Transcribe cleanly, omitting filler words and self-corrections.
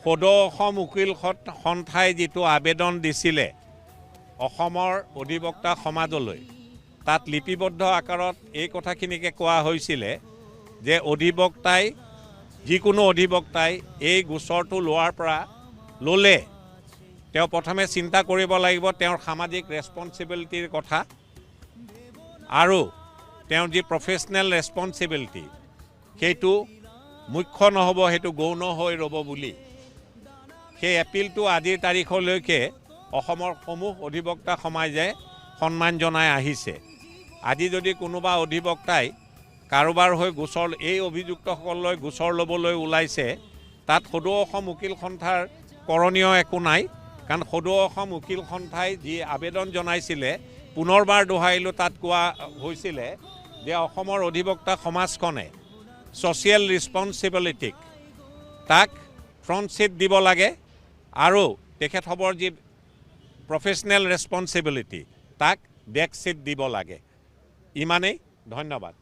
সদৌ অসম উকিল সন্থাই যিটো আবেদন দিছিলে অসমৰ অধিবক্তা সমাজলৈ তাত লিপিবদ্ধ আকাৰত এই কথাখিনিকে কোৱা হৈছিলে যে অধিবক্তাই যিকোনো অধিবক্তাই এই গোচৰটো লোৱাৰ পৰা ল'লে তেওঁ প্ৰথমে চিন্তা কৰিব লাগিব তেওঁৰ সামাজিক ৰেছপন্সিবিলিটিৰ কথা আৰু তেওঁৰ যি প্ৰফেশ্যনেল ৰেছপন্সিবিলিটি সেইটো মুখ্য নহ'ব, সেইটো গৌণ হৈ ৰ'ব বুলি সেই এপিলটো আজিৰ তাৰিখলৈকে অসমৰ সমূহ অধিবক্তা সমাজে সন্মান জনাই আহিছে। আজি যদি কোনোবা অধিবক্তাই কাৰোবাৰ হৈ গোচৰ এই অভিযুক্তসকললৈ গোচৰ ল'বলৈ ওলাইছে তাত সদৌ অসম উকিল সন্থাৰ কৰণীয় একো নাই, কাৰণ সদৌ অসম উকিল সন্থাই যি আবেদন জনাইছিলে পুনৰবাৰ দোহাৰিলোঁ তাত কোৱা হৈছিলে যে অসমৰ অধিবক্তা সমাজখনে ছ'চিয়েল ৰেছপন্সিবিলিটিক তাক ফ্ৰণ্ট ছিট দিব লাগে আৰু তেখেতসবৰ যি প্ৰফেশ্যনেল ৰেছপন্সিবিলিটি তাক বেক ছিট দিব লাগে। ইমানেই, ধন্যবাদ।